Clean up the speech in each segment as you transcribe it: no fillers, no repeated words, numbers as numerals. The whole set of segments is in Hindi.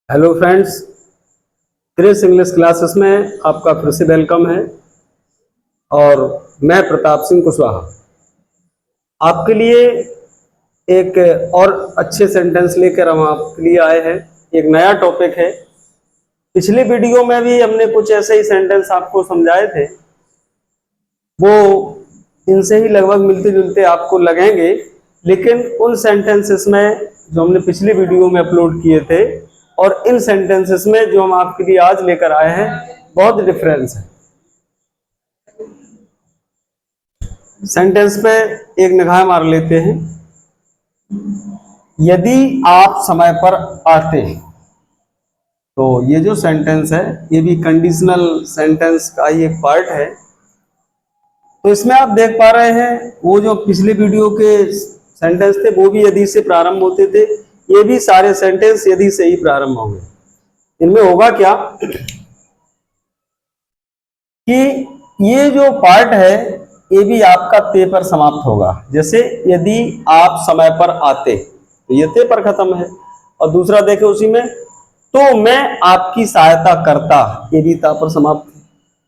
Hello friends, Chris English classes में आपका फिर से वेलकम है। और मैं प्रताप सिंह कुशवाहा आपके लिए एक और अच्छे सेंटेंस लेकर हम आपके लिए आए हैं। एक नया टॉपिक है। पिछले वीडियो में भी हमने कुछ ऐसे ही सेंटेंस आपको समझाए थे, वो इनसे ही लगभग मिलते जुलते आपको लगेंगे, लेकिन उन सेंटेंसेस में जो हमने पिछले वीडियो में अपलोड किए थे और इन सेंटेंसेस में जो हम आपके लिए आज लेकर आए हैं, बहुत डिफरेंस है। सेंटेंस पे एक निगाह मार लेते हैं। यदि आप समय पर आते, तो ये जो सेंटेंस है ये भी कंडीशनल सेंटेंस का ही एक पार्ट है। तो इसमें आप देख पा रहे हैं, वो जो पिछले वीडियो के सेंटेंस थे वो भी यदि से प्रारंभ होते थे, ये भी सारे सेंटेंस यदि से ही प्रारंभ होंगे। इनमें होगा क्या कि ये जो पार्ट है ये भी आपका ते पर समाप्त होगा। जैसे यदि आप समय पर आते, तो ये ते पर खत्म है। और दूसरा देखें उसी में, तो मैं आपकी सहायता करता, ये भी ता पर समाप्त है।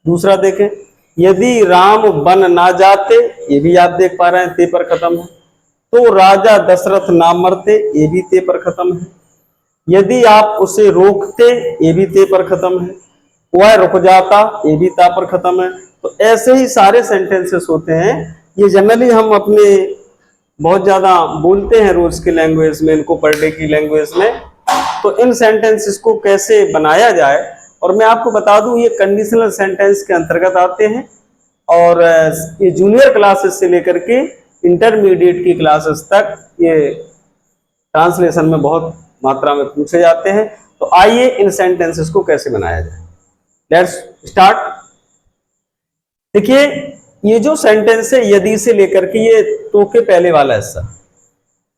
दूसरा देखें, यदि राम बन ना जाते, ये भी आप देख पा रहे हैं ते पर खत्म है। तो राजा दशरथ ना मरते, ये भी ते पर खत्म है। यदि आप उसे रोकते, ये भी ते पर खत्म है। वह रुक जाता, ये भी ता पर खत्म है। तो ऐसे ही सारे सेंटेंसेस होते हैं। ये जनरली हम अपने बहुत ज्यादा बोलते हैं रोज की लैंग्वेज में, इनको पर डे की लैंग्वेज में। तो इन सेंटेंसेस को कैसे बनाया जाए, और मैं आपको बता दूं ये कंडीशनल सेंटेंस के अंतर्गत आते हैं। और ये जूनियर क्लासेस से लेकर के इंटरमीडिएट की क्लासेस तक ये ट्रांसलेशन में बहुत मात्रा में पूछे जाते हैं। तो आइए इन सेंटेंसेस को कैसे बनाया जाए, लेट्स स्टार्ट। देखिए, ये जो सेंटेंस है यदि से लेकर के ये तो के पहले वाला हिस्सा,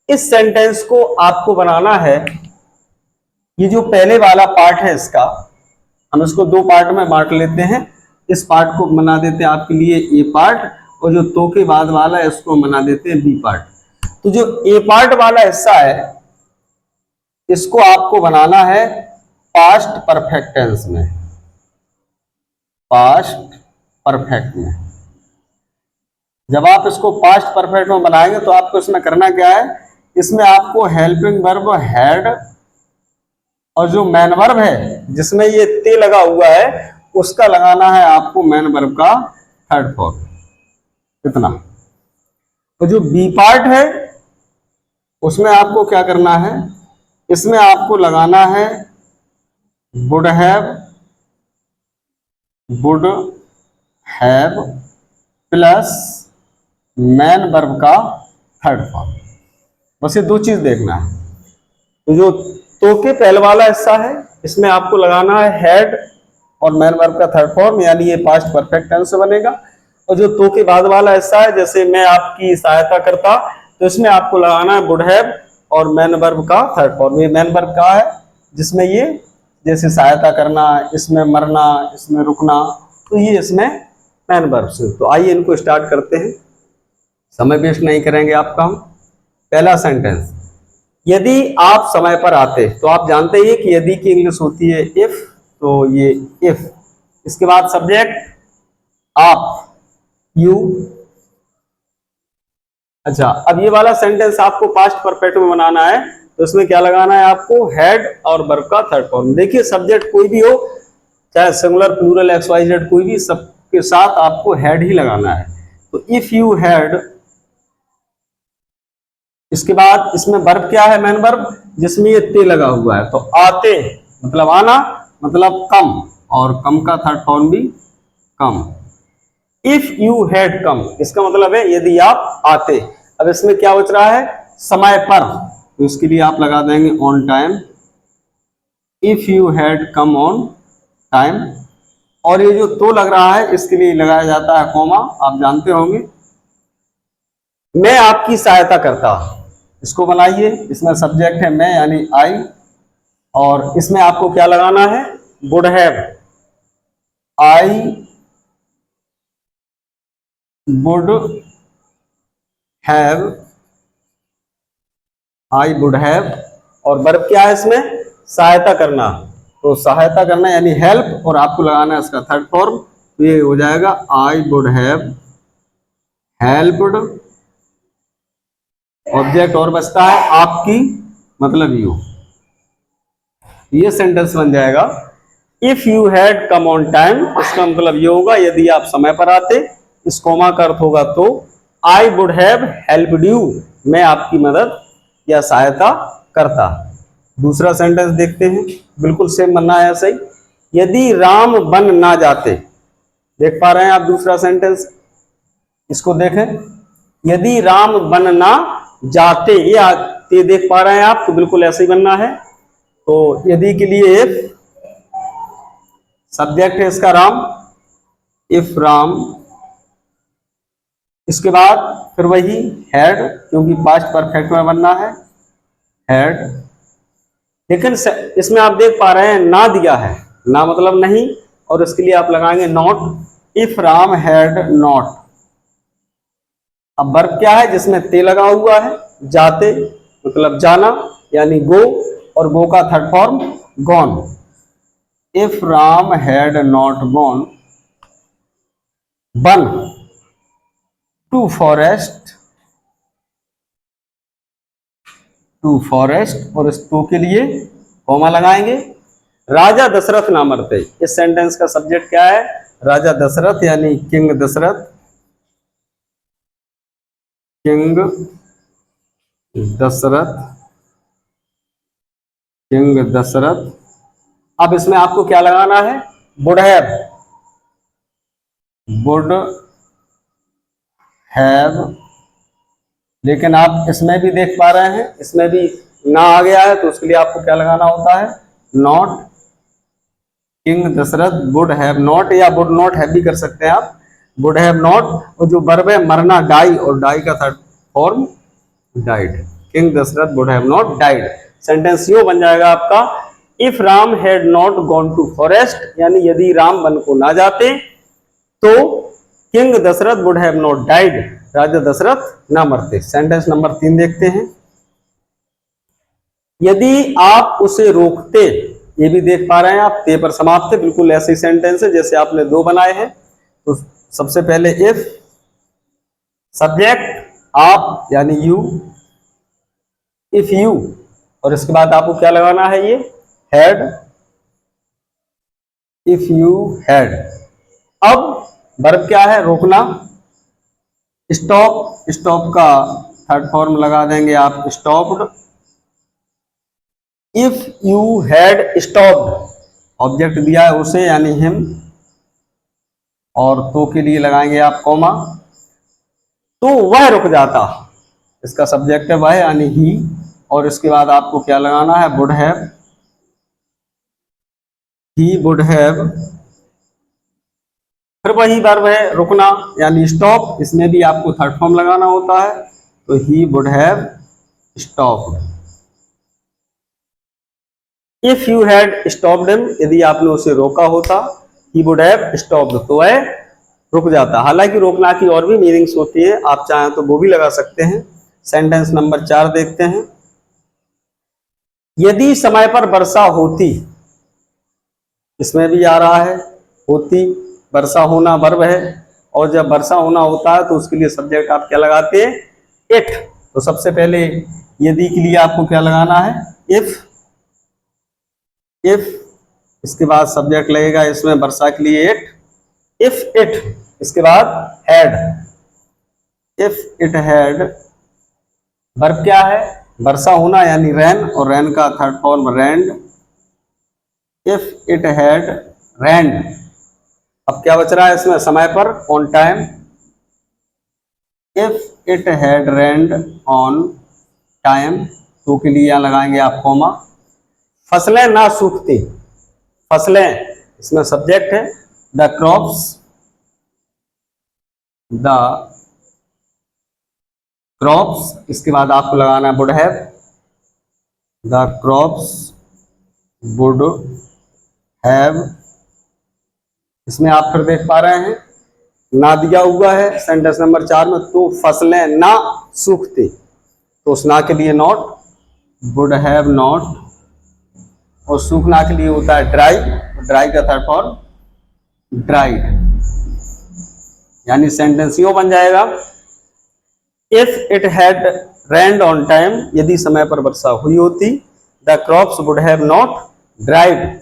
इस सेंटेंस को आपको बनाना है। ये जो पहले वाला पार्ट है इसका, हम इसको दो पार्ट में बांट लेते हैं। इस पार्ट को बना देते हैं आपके लिए ए पार्ट, और जो तो के बाद वाला है इसको बना देते हैं बी पार्ट। तो जो ए पार्ट वाला हिस्सा है इसको आपको बनाना है पास्ट परफेक्ट टेंस में। पास्ट परफेक्ट में जब आप इसको पास्ट परफेक्ट में बनाएंगे तो आपको इसमें करना क्या है, इसमें आपको हेल्पिंग वर्ब हैड और जो मैन वर्ब है जिसमें ये ते लगा हुआ है उसका लगाना है आपको मैन वर्ब का थर्ड फॉर्म, इतना। तो जो बी पार्ट है उसमें आपको क्या करना है, इसमें आपको लगाना है would have plus man verb का थर्ड फॉर्म। बस ये दो चीज देखना है। तो जो तो के पहले वाला हिस्सा है इसमें आपको लगाना है हैड और मैन वर्ब का थर्ड फॉर्म, यानी ये पास्ट परफेक्ट टेंस से बनेगा। और जो तो के बाद वाला हिस्सा है, जैसे मैं आपकी सहायता करता, तो इसमें आपको लगाना है वुड हैव और मैन वर्ब का थर्ड फॉर्म। ये मैन वर्ब का है जिसमें ये जैसे सहायता करना, इसमें मरना, इसमें रुकना, तो ये इसमें मैन वर्ब से। तो आइए इनको स्टार्ट करते हैं, समय वेस्ट नहीं करेंगे आपका हम। पहला सेंटेंस, यदि आप समय पर आते, तो आप जानते ही कि यदि की इंग्लिश होती है इफ, तो ये इफ। इसके बाद सब्जेक्ट आप, यू। अच्छा, अब ये वाला सेंटेंस आपको पास्ट परफेक्ट में बनाना है, तो इसमें क्या लगाना है आपको, हैड और वर्ब का थर्ड फॉर्म। देखिए सब्जेक्ट कोई भी हो, चाहे singular plural x y z कोई भी, सबके साथ आपको हैड ही लगाना है। तो इफ यू हैड, इसके बाद इसमें वर्ब क्या है, मैन वर्ब, जिसमें ये ते लगा हुआ है। तो आते मतलब आना, मतलब कम, और कम का थर्ड फॉर्म भी कम। इफ यू हैड कम, इसका मतलब है यदि आप आते। अब इसमें क्या बच रहा है, समय पर, तो इसके लिए आप लगा देंगे on time. If you had come on time. और ये जो तो लग रहा है इसके लिए लगाया जाता है कॉमा, आप जानते होंगे। मैं आपकी सहायता करता, इसको बनाइए, इसमें सब्जेक्ट है मैं यानी आई, और इसमें आपको क्या लगाना है, would have. I would have, I would have, और वर्ब क्या है इसमें, सहायता करना, तो सहायता करना यानी हेल्प, और आपको लगाना है इसका थर्ड फॉर्म, तो ये हो जाएगा I would have helped. Object और बचता है आपकी, मतलब यू। ये सेंटेंस बन जाएगा if you had come on time. इसका मतलब ये होगा यदि आप समय पर आते। इस कोमा का अर्थ होगा तो I would have helped you, मैं आपकी मदद या सहायता करता। दूसरा सेंटेंस देखते हैं, बिल्कुल सेम बनना है ऐसा ही। यदि राम बन ना जाते, देख पा रहे हैं आप दूसरा सेंटेंस, इसको देखें। यदि राम बन ना जाते, ये आते देख पा रहे हैं आप, तो बिल्कुल ऐसे ही बनना है। तो यदि के लिए इफ, सब्जेक्ट है इसका राम, इफ राम, इसके बाद फिर वही हैड, क्योंकि पास्ट परफेक्ट में बनना है हैड। लेकिन इसमें आप देख पा रहे हैं ना दिया है, ना मतलब नहीं, और इसके लिए आप लगाएंगे not. If Ram had not. अब वर्ब क्या है जिसमें ते लगा हुआ है, जाते मतलब जाना यानी गो, और गो का third form gone. If Ram had not gone one two forest, to forest, और इस टू के लिए कॉमा लगाएंगे। राजा दशरथ ना मरते। इस सेंटेंस का सब्जेक्ट क्या है, राजा दशरथ यानी king Dasharath, king Dasharath, king Dasharath. अब इसमें आपको क्या लगाना है, वुड हैव, वुड हैव। लेकिन आप इसमें भी देख पा रहे हैं, इसमें भी ना आ गया है, तो उसके लिए आपको क्या लगाना होता है, not. King Dasharath would have not, या वुड नॉट हैव भी कर सकते हैं आप, वुड हैव नॉट। और जो वर्ब है मरना, डाई, और डाई का third form died. King Dasharath would have not died. Sentence यो बन जाएगा आपका, if Ram had not gone to forest, यानी यदि राम वन को ना जाते तो king Dasharath would have not died, राजा दशरथ ना मरते। सेंटेंस नंबर 3 देखते हैं। यदि आप उसे रोकते, ये भी देख पा रहे हैं आप, ते पर समाप्त है, बिल्कुल ऐसे ही सेंटेंस है जैसे आपने दो बनाए हैं। तो सबसे पहले इफ, सब्जेक्ट आप यानी यू, इफ यू, और इसके बाद आपको क्या लगाना है, ये हैड, इफ यू हैड। अब वर्ब क्या है, रोकना, स्टॉप, स्टॉप का थर्ड फॉर्म लगा देंगे आप, stopped. If you had stopped, object दिया है उसे यानी हिम, और तो के लिए लगाएंगे आप कॉमा, तो वह रुक जाता, इसका सब्जेक्ट है वह यानी ही, और इसके बाद आपको क्या लगाना है, would have, he would have. फिर वही वर्ब है रुकना यानी स्टॉप, इसमें भी आपको थर्ड फॉर्म लगाना होता है, तो ही would have stopped. If you had stopped him, यदि आपने उसे रोका होता, ही वुड हैव स्टॉप्ड, तो वह रुक जाता। हालांकि रोकना की और भी मीनिंग्स होती है, आप चाहें तो वो भी लगा सकते हैं। सेंटेंस नंबर 4 देखते हैं। यदि समय पर वर्षा होती, इसमें भी आ रहा है होती, वर्षा होना वर्ब है, और जब वर्षा होना होता है तो उसके लिए सब्जेक्ट आप क्या लगाते हैं, इट। तो सबसे पहले यदि के लिए आपको क्या लगाना है, इफ, इफ, इसके बाद सब्जेक्ट लगेगा इसमें वर्षा के लिए इट, इफ इट, इसके बाद had, if it had. Verb क्या है, वर्षा होना यानी रैन, और रैन का third form rained, if it had rained. अब क्या बच रहा है इसमें, समय पर, on time, if it had rained on time, तो के लिए यहां लगाएंगे आप कॉमा। फसलें ना सूखती, फसलें इसमें सब्जेक्ट है, द क्रॉप्स, द क्रॉप्स, इसके बाद आपको लगाना है would have, the crops would have. इसमें आप फिर देख पा रहे हैं ना दिया हुआ है सेंटेंस नंबर 4 में, तो फसलें ना सूखती, तो उस ना के लिए नॉट, वुड हैव नॉट और सूखना के लिए होता है ड्राई, ड्राई का थर्ड फॉर्म ड्राइड। यानी सेंटेंस यूं बन जाएगा, if it had rained on time, यदि समय पर वर्षा हुई होती, the crops would have not dried,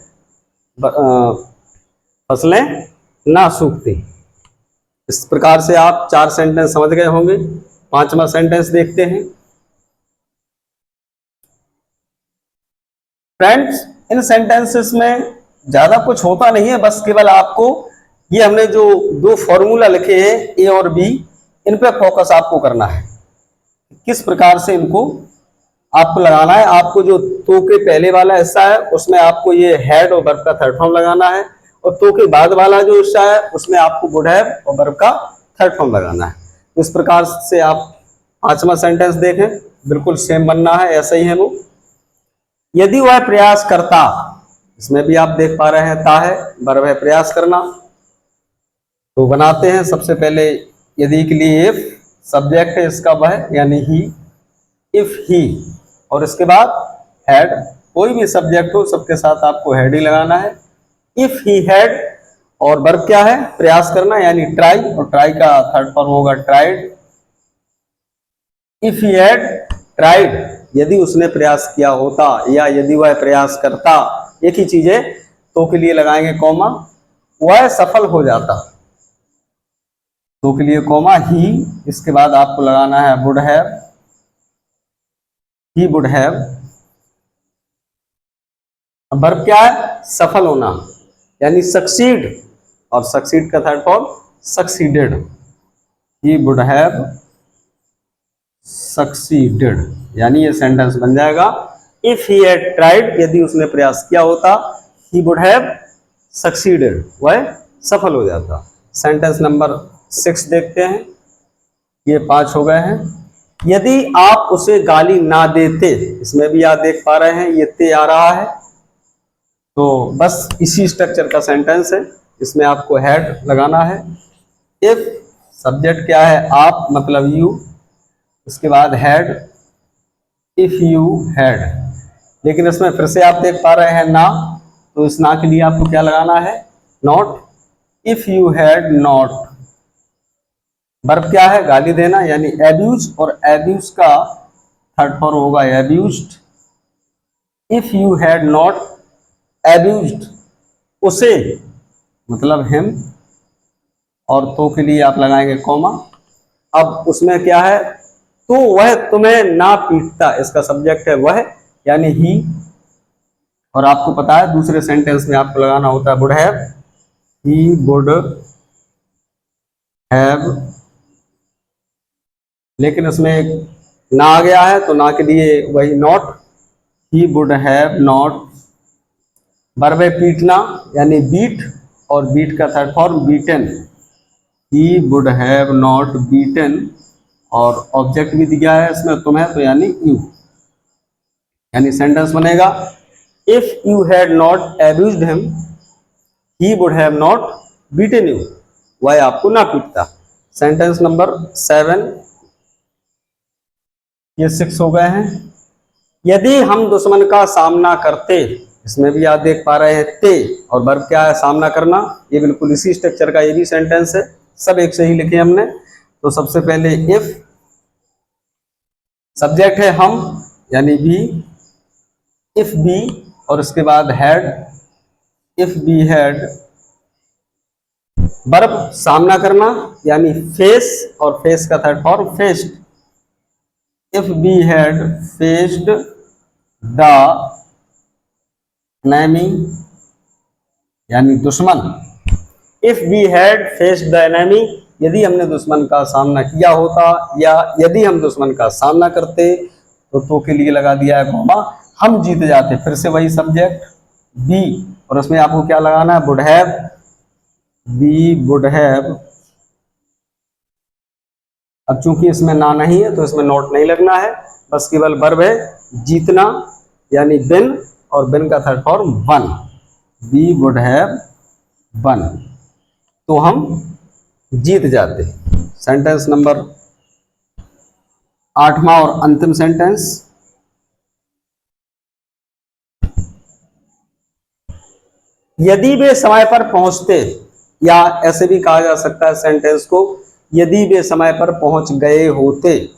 फसलें ना सूखती। इस प्रकार से आप 4 सेंटेंस समझ गए होंगे। 5वां सेंटेंस देखते हैं। फ्रेंड्स, इन सेंटेंसेस में ज्यादा कुछ होता नहीं है, बस केवल आपको ये हमने जो 2 फॉर्मूला लिखे हैं ए और बी, इन पे फोकस आपको करना है। किस प्रकार से इनको आपको लगाना है। आपको जो तो के पहले वाला हिस्सा है उसमें आपको ये हैड और वर्ब का थर्ड फॉर्म लगाना है, और तो के बाद वाला जो हिस्सा है उसमें आपको वुड हैव और वर्ब का थर्ड फॉर्म लगाना है। तो इस प्रकार से आप 5वां सेंटेंस देखें, बिल्कुल सेम बनना है, ऐसा ही है वो। यदि वह प्रयास करता, इसमें भी आप देख पा रहे हैं ता है, वर्ब है प्रयास करना। तो बनाते हैं सबसे पहले यदि के लिए इफ, सब्जेक्ट है इसका वह यानी ही, इफ ही, और इसके बाद हैड। कोई भी सब्जेक्ट हो सबके साथ आपको हैड ही लगाना है। इफ ही हैड, और वर्ब क्या है प्रयास करना यानी ट्राई, और ट्राई का थर्ड फॉर्म होगा tried. If he had tried, यदि उसने प्रयास किया होता या यदि वह प्रयास करता, एक ही चीज है। तो के लिए लगाएंगे कॉमा, वह सफल हो जाता, तो के लिए कॉमा ही, इसके बाद आपको लगाना है would have, he would have. Verb क्या है सफल होना यानी सक्सीड, और सक्सीड का third form succeeded. He would have succeeded, यानी ये सेंटेंस बन जाएगा, इफ ही हैड ट्राइड, यदि उसने प्रयास किया होता, ही वुड हैव सक्सीडेड, वह सफल हो जाता। सेंटेंस नंबर 6 देखते हैं। ये 5 हो गए हैं। यदि आप उसे गाली ना देते, इसमें भी आप देख पा रहे हैं ये ते आ रहा है, तो बस इसी स्ट्रक्चर का सेंटेंस है। इसमें आपको हैड लगाना है। इफ सब्जेक्ट क्या है आप मतलब यू, उसके बाद हैड, इफ यू हैड। लेकिन इसमें फिर से आप देख पा रहे हैं ना, तो इस ना के लिए आपको क्या लगाना है not. If you had not, verb क्या है गाली देना यानी एब्यूज, और एब्यूज का थर्ड फॉर्म होगा एब्यूज्ड। इफ यू हैड नॉट एब्यूज्ड उसे, मतलब हिम, और तो के लिए आप लगाएंगे कॉमा। अब उसमें क्या है, तो वह तुम्हें ना पीटता, इसका सब्जेक्ट है वह यानी ही, और आपको पता है दूसरे सेंटेंस में आपको लगाना होता है would have, he would have, लेकिन उसमें एक ना आ गया है तो ना के लिए वही not, he would have not. Verb है पीटना यानी बीट, और बीट का third form beaten, he would have not beaten, और ऑब्जेक्ट भी दिया है इसमें तुम्हें, तो यानी यू, यानी सेंटेंस बनेगा if you had not abused him, he would have not beaten you, वह आपको ना पीटता। सेंटेंस नंबर 7, ये 6 हो गए हैं। यदि हम दुश्मन का सामना करते, इसमें भी आप देख पा रहे हैं ते, और वर्ब क्या है सामना करना, ये बिल्कुल इसी स्ट्रक्चर का ये भी सेंटेंस है, सब एक से ही लिखे हमने। तो सबसे पहले इफ, सब्जेक्ट है हम यानी बी, इफ बी, और उसके बाद had, if we had. Verb सामना करना यानी फेस, और फेस का third form faced. If we had faced the enemy यानी दुश्मन। If we had faced the enemy, यदि हमने दुश्मन का सामना किया होता या यदि हम दुश्मन का सामना करते, तो के लिए लगा दिया है कॉमा, हम जीत जाते। फिर से वही सब्जेक्ट बी, और उसमें आपको क्या लगाना है would have, we would have. अब चूंकि इसमें ना नहीं है तो इसमें नोट नहीं लगना है, बस केवल वर्ब है जीतना यानी बिन, और बिन का third form won, we would have won, तो हम जीत जाते। सेंटेंस नंबर 8वां और अंतिम सेंटेंस। यदि वे समय पर पहुंचते, या ऐसे भी कहा जा सकता है सेंटेंस को, यदि वे समय पर पहुंच गए होते,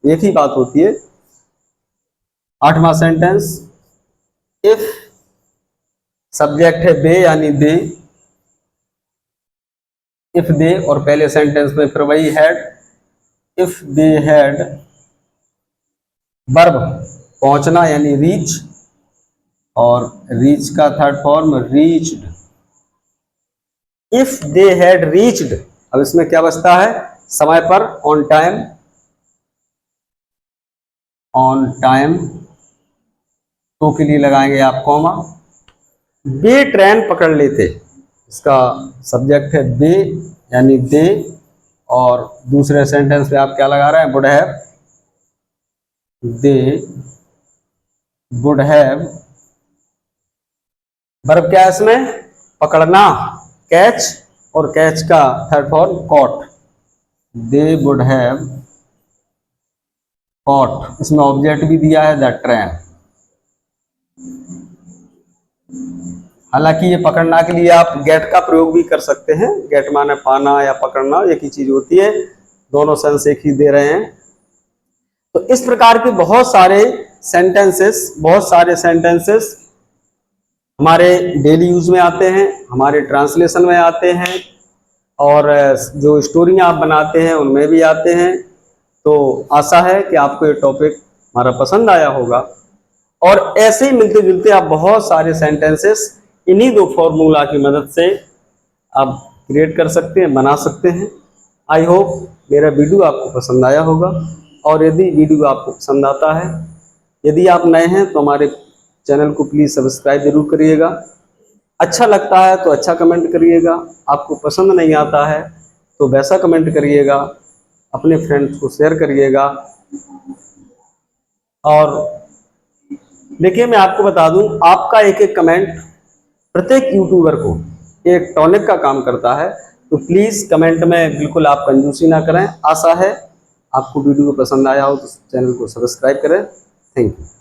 एक ही बात होती है। 8वां सेंटेंस, इफ सब्जेक्ट है वे यानी दे, इफ दे, और पहले सेंटेंस में फिर वही had, if they had, verb पहुंचना यानी रीच, और रीच का third form reached, if they had reached. अब इसमें क्या बचता है, समय पर, ऑन टाइम, ऑन टाइम, तो के लिए लगाएंगे आप कॉमा। वे ट्रेन पकड़ लेते, इसका सब्जेक्ट है वे यानी दे, और दूसरे सेंटेंस में आप क्या लगा रहे हैं, would have, they would have, verb क्या है इसमें, पकड़ना, कैच, और कैच का third form caught, they would have caught. इसमें ऑब्जेक्ट भी दिया है द ट्रेन। हालांकि ये पकड़ना के लिए आप गेट का प्रयोग भी कर सकते हैं, गेट माने पाना या पकड़ना, एक ही चीज होती है, दोनों सेंस एक ही दे रहे हैं। तो इस प्रकार के बहुत सारे सेंटेंसेस हमारे डेली यूज में आते हैं, हमारे ट्रांसलेशन में आते हैं, और जो स्टोरियाँ आप बनाते हैं उनमें भी आते हैं। तो आशा है कि आपको ये टॉपिक हमारा पसंद आया होगा, और ऐसे ही मिलते जुलते आप बहुत सारे सेंटेंसेस इन्हीं 2 फॉर्मूला की मदद से आप क्रिएट कर सकते हैं, बना सकते हैं। आई होप मेरा वीडियो आपको पसंद आया होगा, और यदि वीडियो आपको पसंद आता है, यदि आप नए हैं तो हमारे चैनल को प्लीज़ सब्सक्राइब जरूर करिएगा। अच्छा लगता है तो अच्छा कमेंट करिएगा, आपको पसंद नहीं आता है तो वैसा कमेंट करिएगा, अपने फ्रेंड्स को शेयर करिएगा। और देखिए, मैं आपको बता दूं, आपका एक एक कमेंट प्रत्येक यूट्यूबर को एक टॉनिक का काम करता है। तो प्लीज़ कमेंट में बिल्कुल आप कंजूसी ना करें। आशा है आपको वीडियो पसंद आया हो तो चैनल को सब्सक्राइब करें। Thank you.